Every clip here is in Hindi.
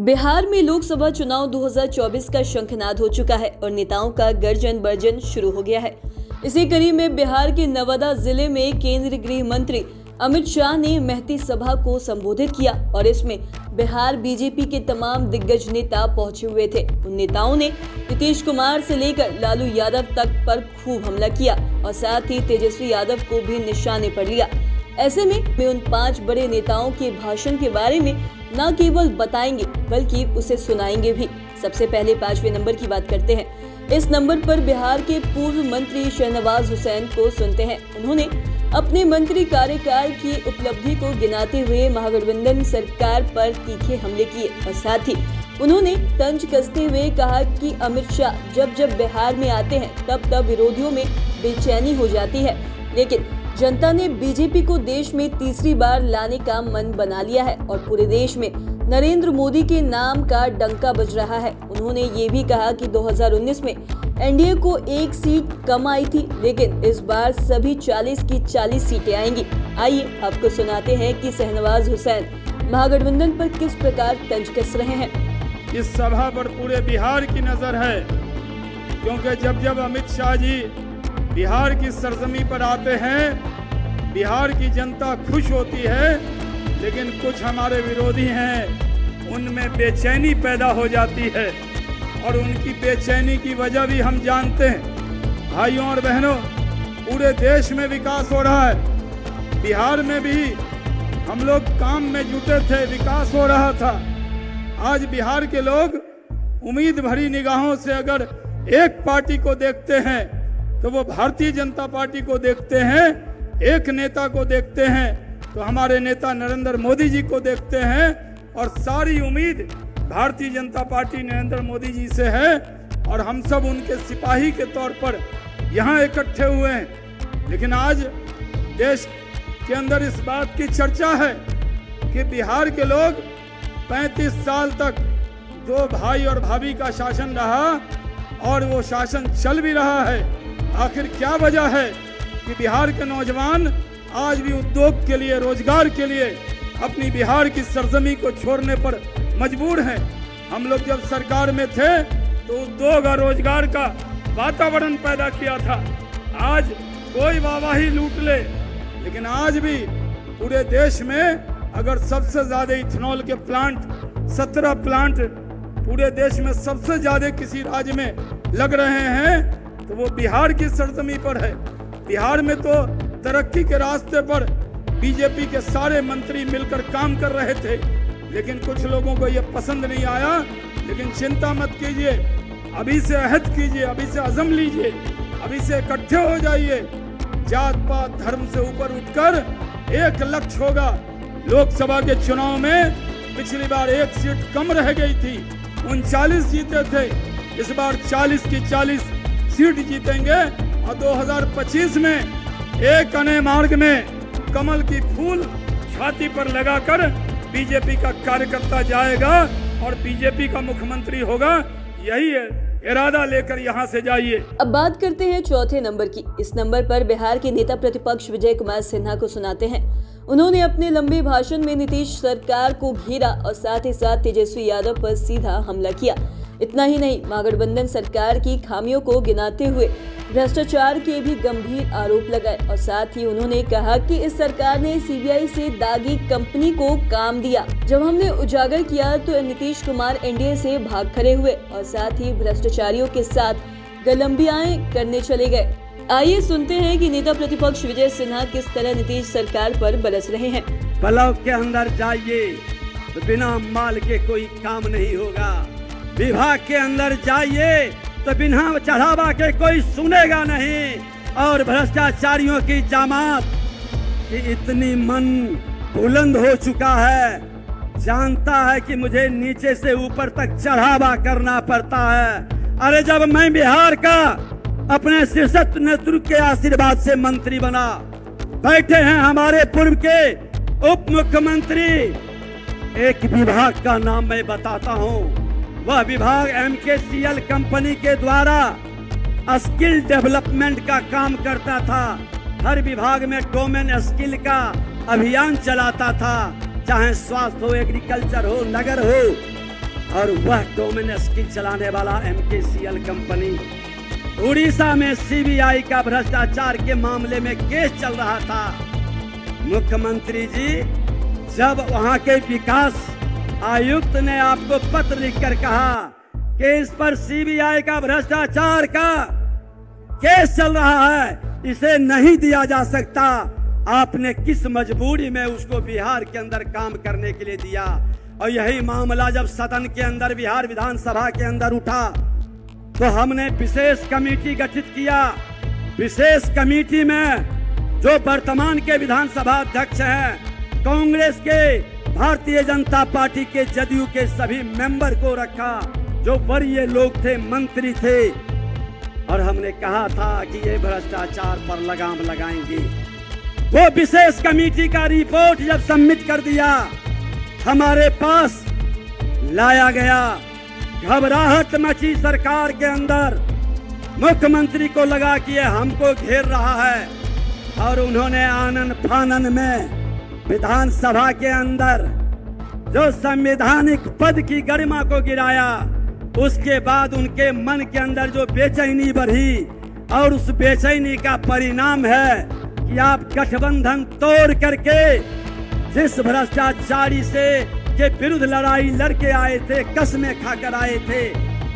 बिहार में लोकसभा चुनाव 2024 का शंखनाद हो चुका है और नेताओं का गर्जन बर्जन शुरू हो गया है। इसी कड़ी में बिहार के नवादा जिले में केंद्रीय गृह मंत्री अमित शाह ने महती सभा को संबोधित किया और इसमें बिहार बीजेपी के तमाम दिग्गज नेता पहुंचे हुए थे। उन नेताओं ने नीतीश कुमार से लेकर लालू यादव तक पर खूब हमला किया और साथ ही तेजस्वी यादव को भी निशाने पर लिया। ऐसे में उन 5 बड़े नेताओं के भाषण के बारे में न केवल बताएंगे बल्कि उसे सुनाएंगे भी। सबसे पहले 5वें नंबर की बात करते हैं। इस नंबर पर बिहार के पूर्व मंत्री शहनवाज हुसैन को सुनते हैं। उन्होंने अपने मंत्री कार्यकाल की उपलब्धि को गिनाते हुए महागठबंधन सरकार पर तीखे हमले किए और साथ ही उन्होंने तंज कसते हुए कहा कि अमित शाह जब बिहार में आते हैं तब विरोधियों में बेचैनी हो जाती है, लेकिन जनता ने बीजेपी को देश में तीसरी बार लाने का मन बना लिया है और पूरे देश में नरेंद्र मोदी के नाम का डंका बज रहा है। उन्होंने ये भी कहा कि 2019 में एनडीए को 1 सीट कम आई थी, लेकिन इस बार सभी 40 की 40 सीटें आएंगी। आइए आपको सुनाते हैं कि शहनवाज हुसैन महागठबंधन पर किस प्रकार तंज कस रहे हैं। इस सभा पर पूरे बिहार की नजर है, क्योंकि जब अमित शाह जी बिहार की सरजमी पर आते हैं, बिहार की जनता खुश होती है, लेकिन कुछ हमारे विरोधी हैं, उनमें बेचैनी पैदा हो जाती है और उनकी बेचैनी की वजह भी हम जानते हैं। भाइयों और बहनों, पूरे देश में विकास हो रहा है, बिहार में भी हम लोग काम में जुटे थे, विकास हो रहा था। आज बिहार के लोग उम्मीद भरी निगाहों से अगर एक पार्टी को देखते हैं तो वो भारतीय जनता पार्टी को देखते हैं, एक नेता को देखते हैं तो हमारे नेता नरेंद्र मोदी जी को देखते हैं और सारी उम्मीद भारतीय जनता पार्टी नरेंद्र मोदी जी से है और हम सब उनके सिपाही के तौर पर यहाँ इकट्ठे हुए हैं। लेकिन आज देश के अंदर इस बात की चर्चा है कि बिहार के लोग 35 साल तक 2 भाई और भाभी का शासन रहा और वो शासन चल भी रहा है। आखिर क्या वजह है कि बिहार के नौजवान आज भी उद्योग के लिए, रोजगार के लिए अपनी बिहार की सरजमी को छोड़ने पर मजबूर हैं। हम लोग जब सरकार में थे तो उद्योग और रोजगार का वातावरण पैदा किया था। आज कोई वाहवाही लूट ले, लेकिन आज भी पूरे देश में अगर सबसे ज्यादा इथेनॉल के प्लांट 17 प्लांट पूरे देश में सबसे ज्यादा किसी राज्य में लग रहे हैं तो वो बिहार की सरजमी पर है। बिहार में तो तरक्की के रास्ते पर बीजेपी के सारे मंत्री मिलकर काम कर रहे थे, लेकिन कुछ लोगों को ये पसंद नहीं आया। लेकिन चिंता मत कीजिए, अभी से अहद कीजिए, अभी से अज़म लीजिए, अभी से इकट्ठे हो जाइए। जात पात धर्म से ऊपर उठकर एक लक्ष्य होगा। लोकसभा के चुनाव में पिछली बार 1 सीट कम रह गई थी, 39 जीते थे, इस बार 40 की 40 सीट जीतेंगे और 2025 में एक अने मार्ग में कमल की फूल छाती पर लगाकर बीजेपी का कार्यकर्ता जाएगा और बीजेपी का मुख्यमंत्री होगा। यही है, इरादा लेकर यहाँ से जाइए। अब बात करते हैं 4थे नंबर की। इस नंबर पर बिहार के नेता प्रतिपक्ष विजय कुमार सिन्हा को सुनाते हैं। उन्होंने अपने लंबे भाषण में नीतीश सरकार को घेरा और साथ ही साथ तेजस्वी यादव पर सीधा हमला किया। इतना ही नहीं, महागठबंधन सरकार की खामियों को गिनाते हुए भ्रष्टाचार के भी गंभीर आरोप लगाए और साथ ही उन्होंने कहा कि इस सरकार ने सीबीआई से दागी कंपनी को काम दिया। जब हमने उजागर किया तो नीतीश कुमार एनडीए से भाग खड़े हुए और साथ ही भ्रष्टाचारियों के साथ गलंबियाएं करने चले गए। आइए सुनते हैं कि नेता प्रतिपक्ष विजय सिन्हा किस तरह नीतीश सरकार पर बरस रहे हैं। पलाव के अंदर जाइए तो बिना माल के कोई काम नहीं होगा, विभाग के अंदर जाइए तो बिना चढ़ावा के कोई सुनेगा नहीं। और भ्रष्टाचारियों की जामात कि इतनी मन बुलंद हो चुका है, जानता है कि मुझे नीचे से ऊपर तक चढ़ावा करना पड़ता है। अरे जब मैं बिहार का अपने शीर्षस्थ नेतृत्व के आशीर्वाद से मंत्री बना, बैठे हैं हमारे पूर्व के उप मुख्यमंत्री। एक विभाग का नाम मैं बताता हूँ, वह विभाग MKCL कंपनी के द्वारा स्किल डेवलपमेंट का काम करता था। हर विभाग में डोमेन स्किल का अभियान चलाता था, चाहे स्वास्थ्य हो, एग्रीकल्चर हो, नगर हो। और वह डोमिनस की चलाने वाला MKCL कंपनी। उड़ीसा में CBI का भ्रष्टाचार के मामले में केस चल रहा था। मुख्यमंत्री जी, जब वहां के विकास आयुक्त ने आपको पत्र लिखकर कहा कि इस पर CBI का भ्रष्टाचार का केस चल रहा है, इसे नहीं दिया जा सकता, आपने किस मजबूरी में उसको बिहार के अंदर काम करने के लिए दिया? और यही मामला जब सदन के अंदर, बिहार विधानसभा के अंदर उठा, तो हमने विशेष कमेटी गठित किया। विशेष कमेटी में जो वर्तमान के विधानसभा अध्यक्ष हैं, कांग्रेस के, भारतीय जनता पार्टी के, जदयू के सभी मेंबर को रखा, जो वरीय लोग थे, मंत्री थे, और हमने कहा था कि ये भ्रष्टाचार पर लगाम लगाएंगे। वो विशेष कमेटी का रिपोर्ट जब सबमिट कर दिया, हमारे पास लाया गया, घबराहट मची सरकार के अंदर। मुख्यमंत्री को लगा कि ये हमको घेर रहा है, और उन्होंने आनन फानन में विधानसभा के अंदर जो संवैधानिक पद की गरिमा को गिराया। उसके बाद उनके मन के अंदर जो बेचैनी बढ़ी, और उस बेचैनी का परिणाम है कि आप गठबंधन तोड़ करके जिस भ्रष्टाचारी से के विरुद्ध लड़ाई लड़के आए थे, कसमें खाकर आए थे,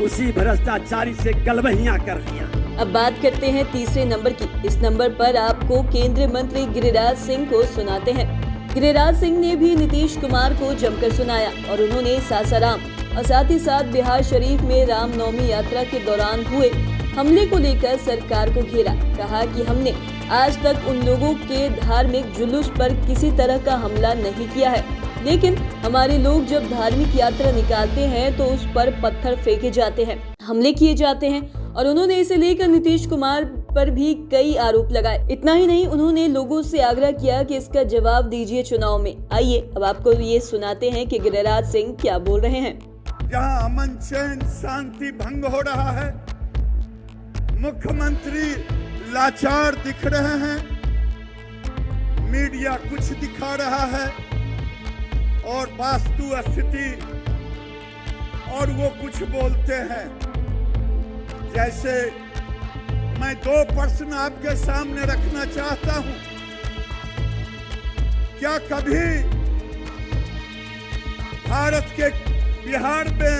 उसी भ्रष्टाचारी से गलबहियां कर दिया। अब बात करते हैं तीसरे नंबर की। इस नंबर पर आपको केंद्रीय मंत्री गिरिराज सिंह को सुनाते हैं। गिरिराज सिंह ने भी नीतीश कुमार को जमकर सुनाया, और उन्होंने सासाराम और साथ ही साथ बिहार शरीफ में रामनवमी यात्रा के दौरान हुए हमले को लेकर सरकार को घेरा। कहा कि हमने आज तक उन लोगों के धार्मिक जुलूस पर किसी तरह का हमला नहीं किया है, लेकिन हमारे लोग जब धार्मिक यात्रा निकालते हैं तो उस पर पत्थर फेंके जाते हैं, हमले किए जाते हैं। और उन्होंने इसे लेकर नीतीश कुमार पर भी कई आरोप लगाए। इतना ही नहीं, उन्होंने लोगों से आग्रह किया कि इसका जवाब दीजिए चुनाव में। आइए अब आपको ये सुनाते हैं कि गिरिराज सिंह क्या बोल रहे हैं। जहां अमन चैन शांति भंग हो रहा है, मुख्यमंत्री लाचार दिख रहे हैं, मीडिया कुछ दिखा रहा है, और वास्तु स्थिति और वो कुछ बोलते हैं। जैसे मैं 2 प्रश्न आपके सामने रखना चाहता हूं। क्या कभी भारत के बिहार में,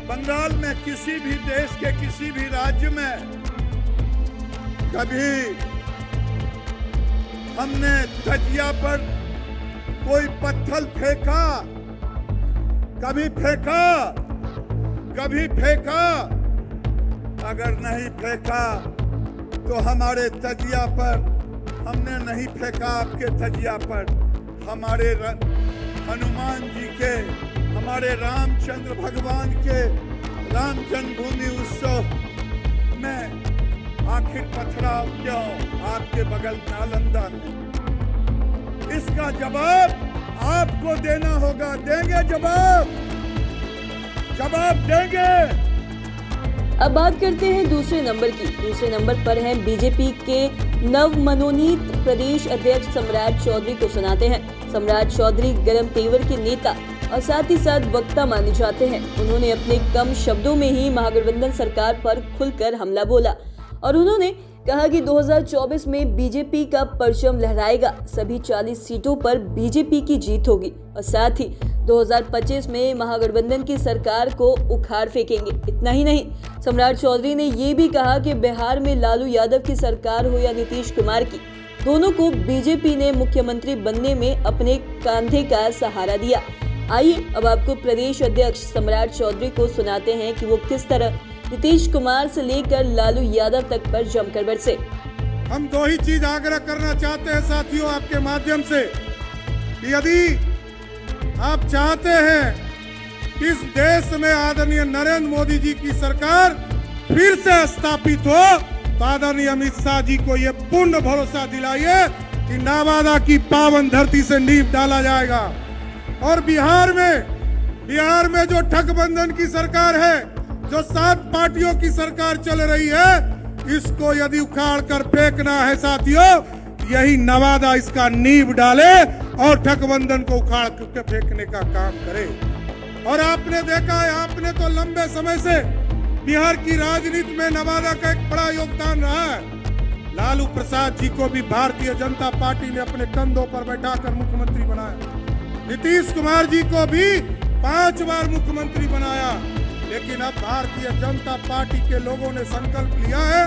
बंगाल में, किसी भी देश के किसी भी राज्य में कभी हमने धजिया पर कोई पत्थर फेंका? कभी फेंका? कभी फेंका? अगर नहीं फेंका तो हमारे तजिया पर हमने नहीं फेंका, आपके तजिया पर हमारे हनुमान जी के, हमारे रामचंद्र भगवान के राम जन्मभूमि उत्सव में आखिर पथराव क्यों आपके बगल नालंदा में? इसका जवाब आपको देना होगा। देंगे जवाब? जवाब देंगे। अब बात करते हैं दूसरे नंबर की। दूसरे नंबर पर हैं बीजेपी के नव मनोनीत प्रदेश अध्यक्ष सम्राट चौधरी को सुनाते हैं। सम्राट चौधरी गर्म तेवर के नेता और साथ ही साथ वक्ता माने जाते हैं। उन्होंने अपने कम शब्दों में ही महागठबंधन सरकार पर खुलकर हमला बोला, और उन्होंने कहा कि 2024 में बीजेपी का परचम लहराएगा, सभी 40 सीटों पर बीजेपी की जीत होगी, और साथ ही 2025 में महागठबंधन की सरकार को उखाड़ फेंकेंगे। इतना ही नहीं, सम्राट चौधरी ने ये भी कहा कि बिहार में लालू यादव की सरकार हो या नीतीश कुमार की, दोनों को बीजेपी ने मुख्यमंत्री बनने में अपने कंधे का सहारा दिया। आइए अब आपको प्रदेश अध्यक्ष सम्राट चौधरी को सुनाते हैं कि वो किस तरह नीतीश कुमार से लेकर लालू यादव तक पर जमकर बरसे। हम 2 ही चीज आग्रह करना चाहते हैं साथियों आपके माध्यम से, कि यदि आप चाहते हैं कि इस देश में आदरणीय नरेंद्र मोदी जी की सरकार फिर से स्थापित हो, तो आदरणीय अमित शाह जी को ये पूर्ण भरोसा दिलाइए कि नवादा की पावन धरती से नींव डाला जाएगा। और बिहार में जो ठगबंधन की सरकार है, जो 7 पार्टियों की सरकार चल रही है, इसको यदि उखाड़ कर फेंकना है साथियों, यही नवादा इसका नींव डाले और ठगबंधन को उखाड़ कर फेंकने का काम करे। और आपने देखा है, आपने तो लंबे समय से बिहार की राजनीति में नवादा का एक बड़ा योगदान रहा है। लालू प्रसाद जी को भी भारतीय जनता पार्टी ने अपने कंधों पर बैठाकर मुख्यमंत्री बनाया। नीतीश कुमार जी को भी 5 बार मुख्यमंत्री बनाया। लेकिन अब भारतीय जनता पार्टी के लोगों ने संकल्प लिया है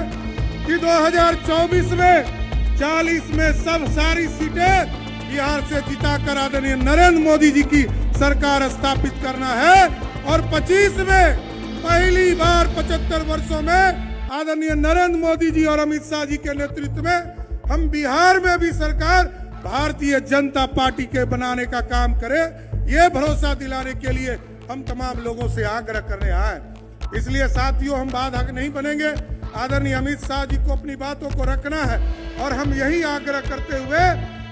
कि 2024 में 40 में सारी सीटें बिहार से जिताकर आदरणीय नरेंद्र मोदी जी की सरकार स्थापित करना है। और 25 में पहली बार 75 वर्षों में आदरणीय नरेंद्र मोदी जी और अमित शाह जी के नेतृत्व में हम बिहार में भी सरकार भारतीय जनता पार्टी के बनाने का काम करें। ये भरोसा दिलाने के लिए हम तमाम लोगों से आग्रह करने आए। इसलिए साथियों, हम बाधक नहीं बनेंगे। आदरणीय अमित शाह जी को अपनी बातों को रखना है और हम यही आग्रह करते हुए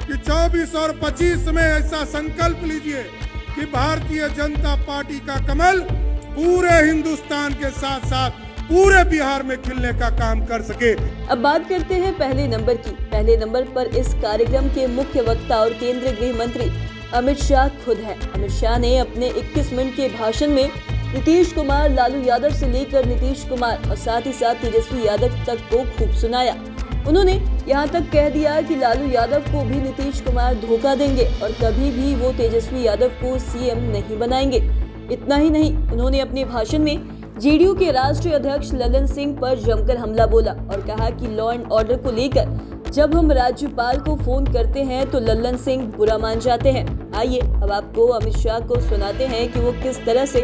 कि 24 और 25 में ऐसा संकल्प लीजिए कि भारतीय जनता पार्टी का कमल पूरे हिंदुस्तान के साथ साथ पूरे बिहार में खिलने का काम कर सके। अब बात करते हैं पहले नंबर की। पहले नंबर पर इस कार्यक्रम के मुख्य वक्ता और केंद्रीय गृह मंत्री अमित शाह खुद हैं। अमित शाह ने अपने 21 मिनट के भाषण में नीतीश कुमार, लालू यादव से लेकर नीतीश कुमार और साथ ही साथ तेजस्वी यादव तक को खूब सुनाया। उन्होंने यहाँ तक कह दिया कि लालू यादव को भी नीतीश कुमार धोखा देंगे और कभी भी वो तेजस्वी यादव को सीएम नहीं बनाएंगे। इतना ही नहीं, उन्होंने अपने भाषण में जेडीयू के राष्ट्रीय अध्यक्ष लल्लन सिंह पर जमकर हमला बोला और कहा कि लॉ एंड ऑर्डर को लेकर जब हम राज्यपाल को फोन करते हैं तो लल्लन सिंह बुरा मान जाते हैं। आइए अब आपको अमित शाह को सुनाते हैं कि वो किस तरह से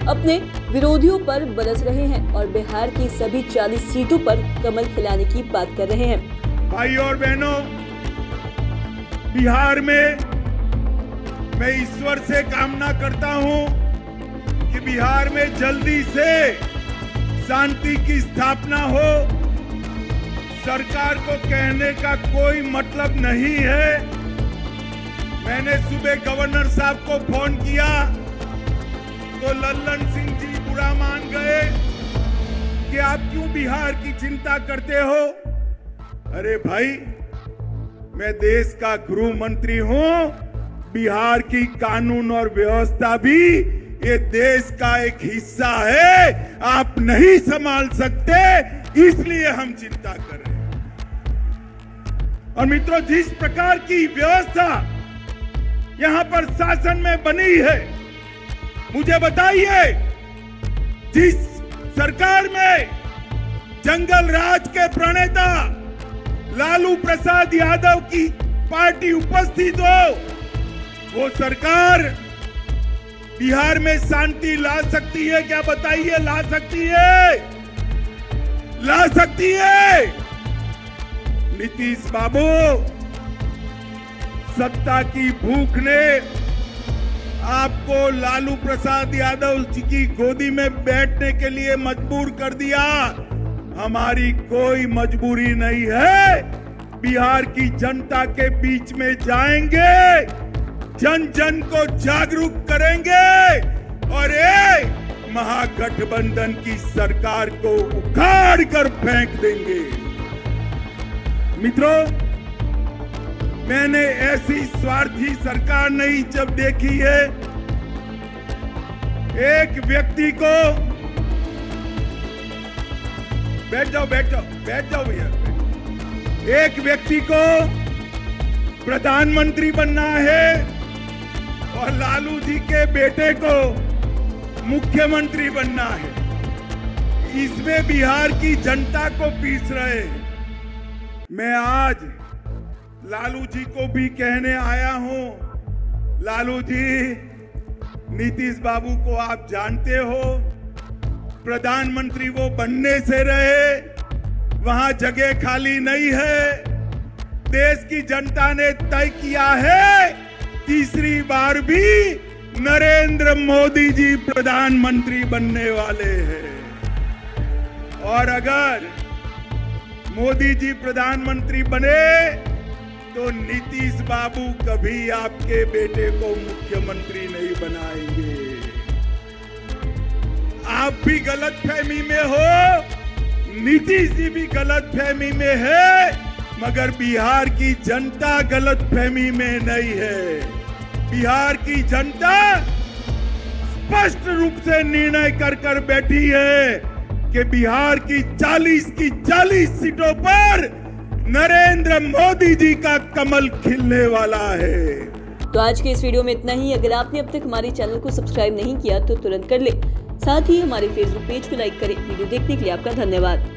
अपने विरोधियों पर बरस रहे हैं और बिहार की सभी 40 सीटों पर कमल खिलाने की बात कर रहे हैं। भाइयों और बहनों, बिहार में मैं ईश्वर से कामना करता हूं कि बिहार में जल्दी से शांति की स्थापना हो। सरकार को कहने का कोई मतलब नहीं है। मैंने सुबह गवर्नर साहब को फोन किया तो लल्लन सिंह जी बुरा मान गए कि आप क्यों बिहार की चिंता करते हो। अरे भाई, मैं देश का गृह मंत्री हूं। बिहार की कानून और व्यवस्था भी ये देश का एक हिस्सा है। आप नहीं संभाल सकते, इसलिए हम चिंता कर रहे हैं। और मित्रों, जिस प्रकार की व्यवस्था यहां पर शासन में बनी है, मुझे बताइए, जिस सरकार में जंगल राज के प्रणेता लालू प्रसाद यादव की पार्टी उपस्थित हो, वो सरकार बिहार में शांति ला सकती है क्या? बताइए, ला सकती है? ला सकती है? नीतीश बाबू, सत्ता की भूख ने आपको लालू प्रसाद यादव जी की गोदी में बैठने के लिए मजबूर कर दिया। हमारी कोई मजबूरी नहीं है। बिहार की जनता के बीच में जाएंगे, जन जन को जागरूक करेंगे और ये महागठबंधन की सरकार को उखाड़ कर फेंक देंगे। मित्रों, मैंने ऐसी स्वार्थी सरकार नहीं जब देखी है। एक व्यक्ति को बैठ जाओ भैया। एक व्यक्ति को प्रधानमंत्री बनना है और लालू जी के बेटे को मुख्यमंत्री बनना है। इसमें बिहार की जनता को पीस रहे हैं। मैं आज लालू जी को भी कहने आया हूं, लालू जी, नीतीश बाबू को आप जानते हो, प्रधानमंत्री वो बनने से रहे, वहां जगह खाली नहीं है। देश की जनता ने तय किया है, तीसरी बार भी नरेंद्र मोदी जी प्रधानमंत्री बनने वाले हैं। और अगर मोदी जी प्रधानमंत्री बने तो नीतीश बाबू कभी आपके बेटे को मुख्यमंत्री नहीं बनाएंगे। आप भी गलतफहमी में हो, नीतीश जी भी गलतफहमी में है, मगर बिहार की जनता गलतफहमी में नहीं है। बिहार की जनता स्पष्ट रूप से निर्णय कर बैठी है कि बिहार की 40 सीटों पर नरेंद्र मोदी जी का कमल खिलने वाला है। तो आज के इस वीडियो में इतना ही। अगर आपने अब तक हमारे चैनल को सब्सक्राइब नहीं किया तो तुरंत कर ले। साथ ही हमारे फेसबुक पेज को लाइक करें। वीडियो देखने के लिए आपका धन्यवाद।